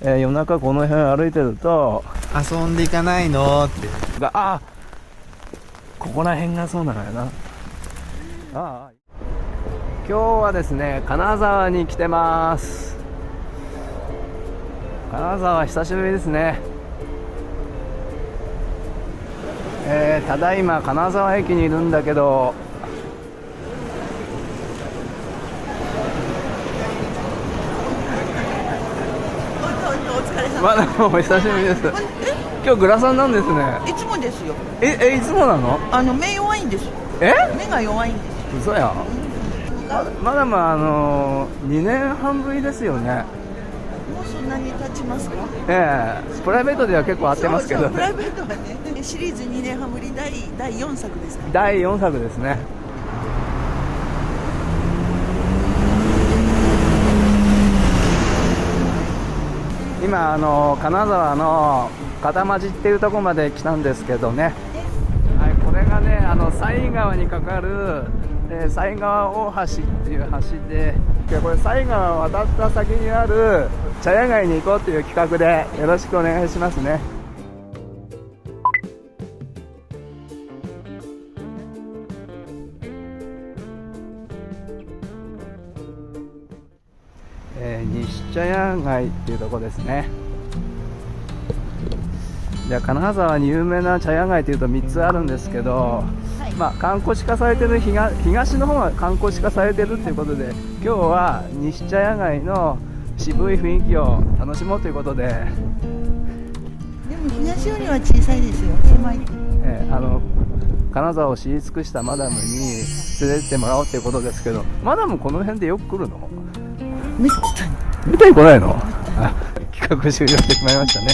夜中この辺歩いてると遊んでいかないのってここら辺がそうなのよな。今日はですね、金沢に来てます。金沢久しぶりですね。ただいま金沢駅にいるんだけど、まだもう久しぶりです。今日グラサンなんですね。いつもですよ。いつもなの？目弱いんです。目が弱いんです。嘘や。まだ2年半ぶりですよね。もうそんなに経ちますか？プライベートでは結構会ってますけどね。プライベートはね、シリーズ2年半ぶり第4作ですか？第4作ですね。今金沢の片町っていうところまで来たんですけどね、これがね犀川にかかる犀川大橋っていう橋で、これ犀川を渡った先にある茶屋街に行こうという企画でよろしくお願いしますね。西茶屋街っていうところですね。じゃあ金沢に有名な茶屋街というと3つあるんですけど、観光地化されてる東の方は観光地化されてるということで、今日は西茶屋街の渋い雰囲気を楽しもうということで。でも東よりは小さいですよ。狭い。金沢を知り尽くしたマダムに連れてってもらおうということですけど、マダムこの辺でよく来るの？めったに。めったに来ないの？企画終了してしまいましたね。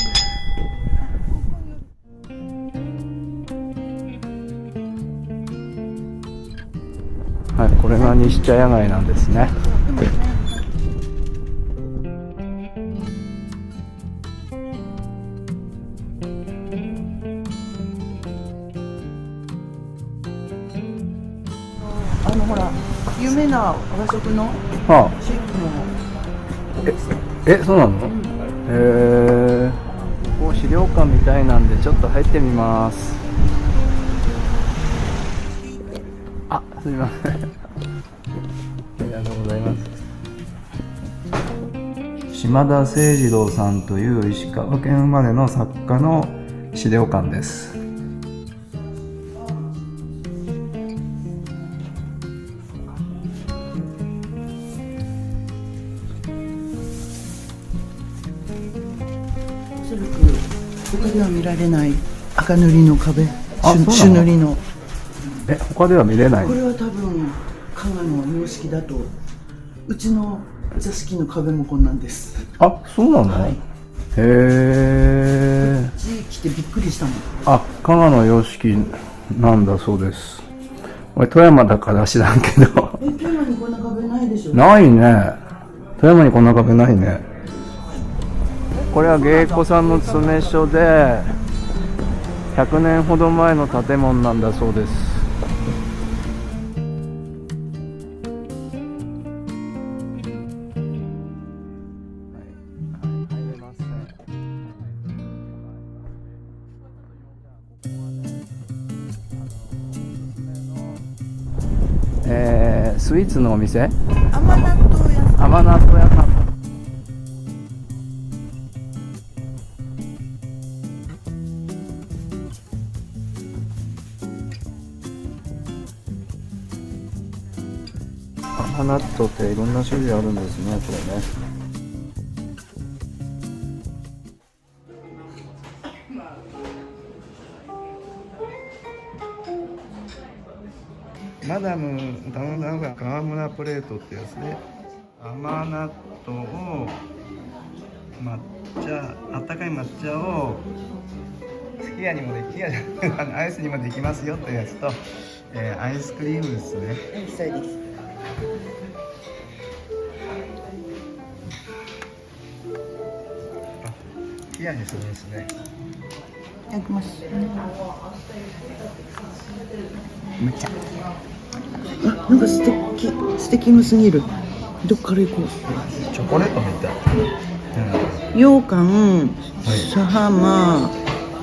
これが西茶屋街なんですね。ほら有名な和食のシェフの。そうなの？ここ資料館みたいなんでちょっと入ってみます。すみません。ありがとうございます。島田誠二郎さんという石川県生まれの作家の資料館です。おそらく他では見られない赤塗りの壁、朱塗りの。他では見れない。これは多分加賀の様式だと、うちの座敷の壁もこんなんです。そうなの？へえ。こっち来てびっくりしたもん。加賀の様式なんだそうです。俺富山だから知らんけど。富山にこんな壁ないでしょ？ないね。富山にこんな壁ないね。これは芸妓さんの詰め所で100年ほど前の建物なんだそうです。スイーツのお店、甘納豆屋さん。甘納豆屋さん。甘納豆っていろんな種類あるんですね、これね。マダム頼んだのが川村プレートってやつで、甘納豆をあったかい抹茶をすき家にもアイスにもできますよってやつと、アイスクリームですね。そうです。すき家にするんですね。いただきます。めっちゃなんか素敵すぎる。どっから行こう。チョコレートみたい。羊羹、さはま、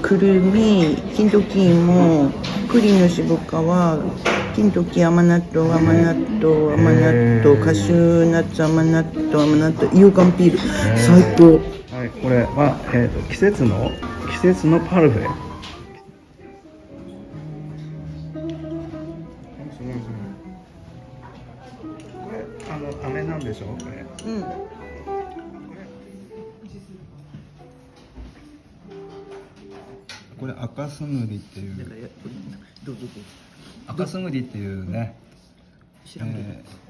くるみ、金時芋、栗の渋皮、金時甘納豆、甘納豆、カシューナッツ、甘納豆、羊羹ピール、最高。はい、これは、季節のパルフェ。これ飴なんでしょうこれ。うん。これ赤すぐりっていうどうぞ。赤すぐりっていうね、知らんけど。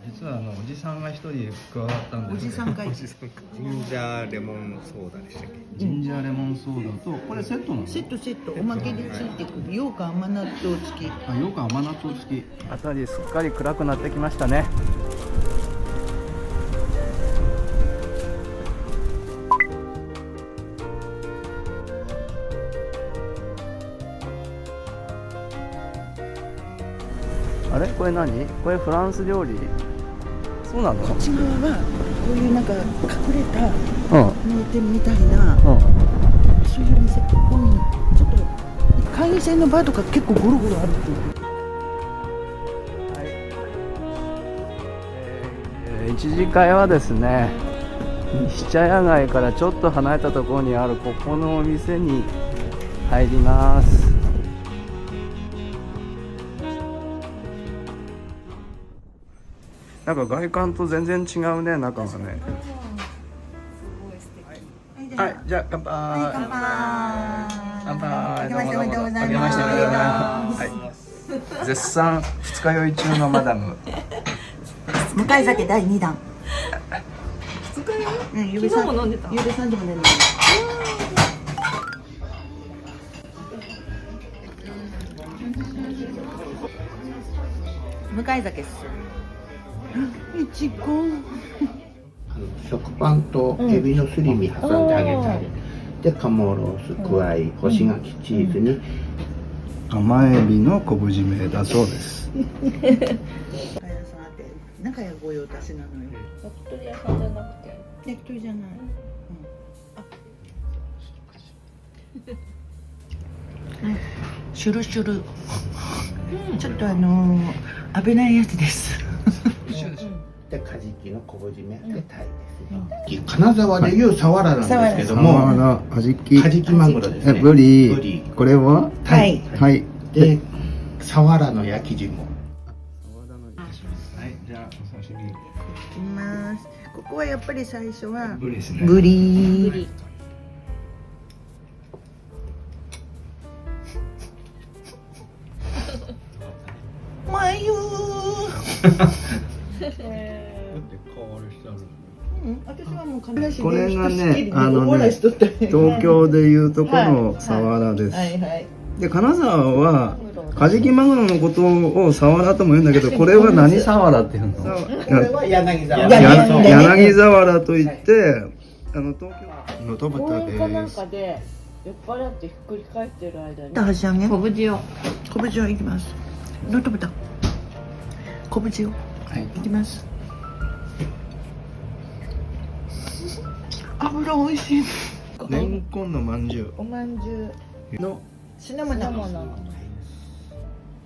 実はおじさんが一人加わったんおですじさんかい。ジンジャーレモンソーダでしたっけ。ジンジャーレモンソーダとこれセットなの？セット、おまけでついてくる。羊羹甘納豆付き。あ、よく甘納豆付き。辺りすっかり暗くなってきましたね。あれこれ何？これフランス料理？そうなの？こっち側はこういうなんか隠れたうん名店みたいな、うん。そういう店多いの。ちょっと会員制のバーとか結構ゴロゴロあるっていう。一次会はですね、西茶屋街からちょっと離れたところにあるここのお店に入ります。なんか外観と全然違うね、中がね。はい、じゃあ乾杯。乾杯。明けましておめでとうございます明けましておめでとうございます。はい。絶賛二日酔い中のマダム。向かい酒第2弾。うん、昨日も飲んでた。ゆうべ3時まで飲んで。向かい酒っす。いちご。食パンとエビのすり身挟んであげてある、で鴨ロース加え干し柿チーズに甘エビの昆布締めだそうです。中屋さんあって中屋御用達なのよ。焼き鳥屋さんじゃなくて。焼き鳥じゃない。シュルシュル。ちょっと危ないやつです。でカジキの昆布締めでタイですね、金沢でいうサワラなんですけども、カジキカジキマグロですね、ブリブリこれはタイはいでサワラの焼き霜。はい、じゃあお刺身いきます。ここはやっぱり最初はブリですね。ブリ。ブリ。まゆー。私はもう必ずこれがね東京でいうとこのサワラです。はいはい。で金沢はカジキマグロのことをサワラとも言うんだけど、これは何サワラっていうの？これは柳沢柳サワラといって東京の戸公豚園かなんです。かで酔っ払ってひっくり返ってる間に。だし揚げ。昆布塩。昆布塩いきます。どう食べた？昆布塩。はい。いきます。油美味しい。レンコンのまんじゅうおまんじゅうのシナモナ。シナモナ。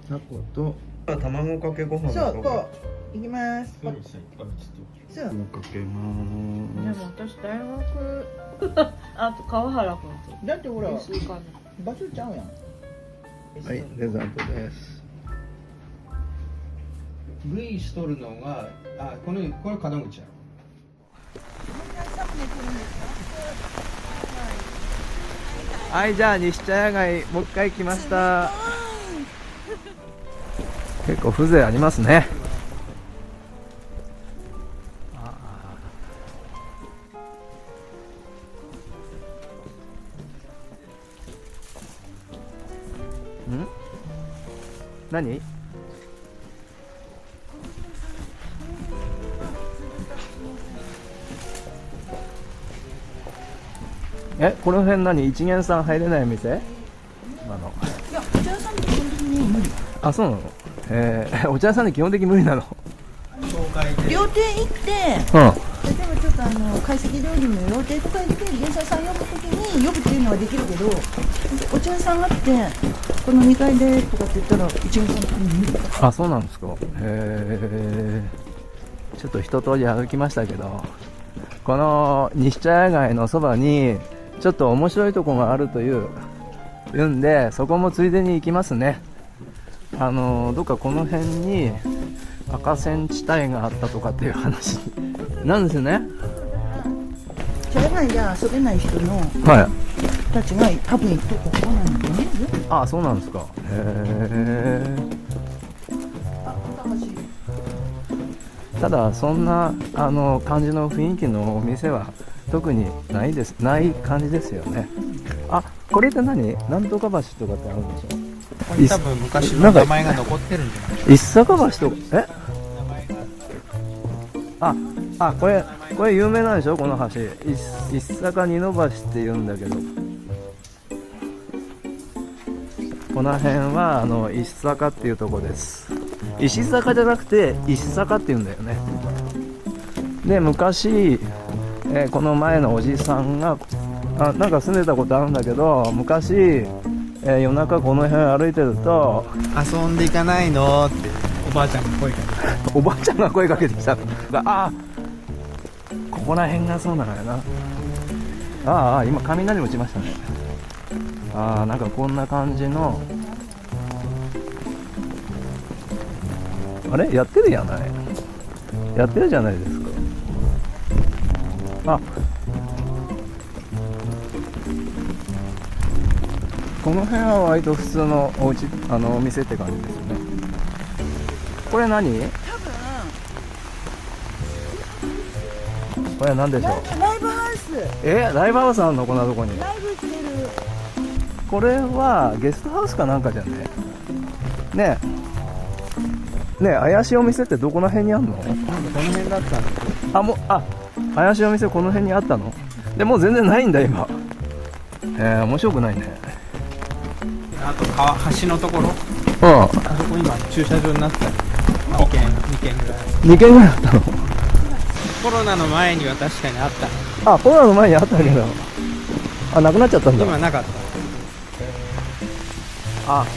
タコと卵かけご飯そうこういきます。そう。卵かけまでもす。私大学あと川原君とだってほら一緒かな。場所ちゃうやん。はい、デザートです。ブイしとるのがこれ金口やろ。はい、じゃあ西茶屋街もう一回来ました。結構風情ありますね。ん？何？この辺何？一元さん入れない店？今の。いや、お茶屋さんって基本的に無理。あ、そうなの？お茶屋さんで基本的に無理なの？料亭行って、うん。例えばちょっか懐石料理の料亭とか行って芸者さん呼ぶときに呼ぶっていうのはできるけど、お茶屋さんがあってこの2階でとかって言ったら一元さんとかに無理。あ、そうなんですか。へえ。ちょっと一通り歩きましたけど、この西茶屋街のそばにちょっと面白いところがあるというんで、そこもついでに行きますね。どっかこの辺に赤線地帯があったとかっていう話なんですね。茶屋街で遊べない人のはい。たちが多分行くとここなんだよね。あ、そうなんですか。へえ。ただそんな感じの雰囲気のお店は特にない感じですよね。あ、これって何？なんとか橋とかってあるんでしょ？ここに多分昔の名前が残ってるんじゃないですか。一坂橋とか、これ有名なんでしょ、この橋。一坂二の橋って言うんだけど、この辺は石坂っていうとこです。石坂じゃなくて石坂って言うんだよね。で、昔、この前のおじさんがなんか住んでたことあるんだけど、昔、夜中この辺歩いてると遊んでいかないのっておばあちゃんが声かけて。おばあちゃんが声かけてきた。あ、ここら辺がそうなのよな。今雷落ちましたね。なんかこんな感じの、あれやってるやない、やってるじゃないですか。この辺は割と普通のお家、お店って感じですよね。これ何？これ何でしょう？ライブハウス。ライブハウスあんの？こんなとこに。ライブしてる。これはゲストハウスかなんかじゃねねえ怪しいお店ってどこら辺にあんの？この辺だったんで。怪しいお店この辺にあったの？でもう全然ないんだ今。面白くないね。あと橋のところ、あそこ今駐車場になってたり、2軒ぐらい。2軒ぐらいあったの？コロナの前には確かにあったの。コロナの前にあったけど、なくなっちゃったんだ。今なかった。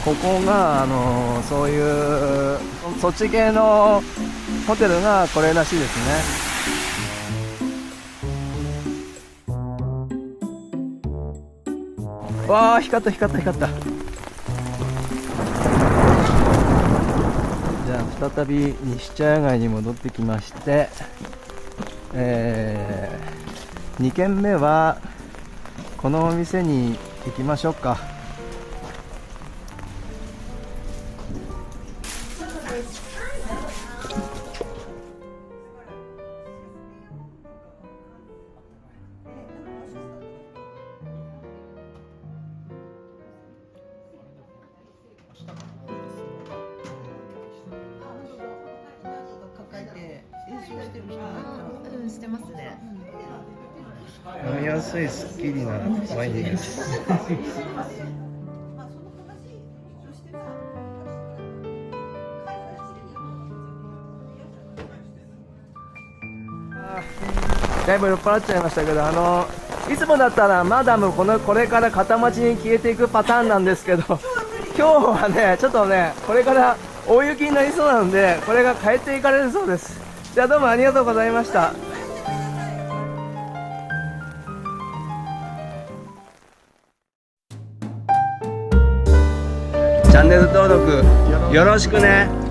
ここがそういうそっち系のホテルがこれらしいですね。わあ、光った。じゃあ再び西茶屋街に戻ってきまして、2軒目はこのお店に行きましょうか。してますね。飲みやすいスッキリなワインです。だいぶ酔っ払っちゃいましたけど、いつもだったらマダムこれから片町に消えていくパターンなんですけど、今日はねちょっとねこれから大雪になりそうなので、これが帰っていかれるそうです。じゃあどうもありがとうございました。チャンネル登録よろしくね。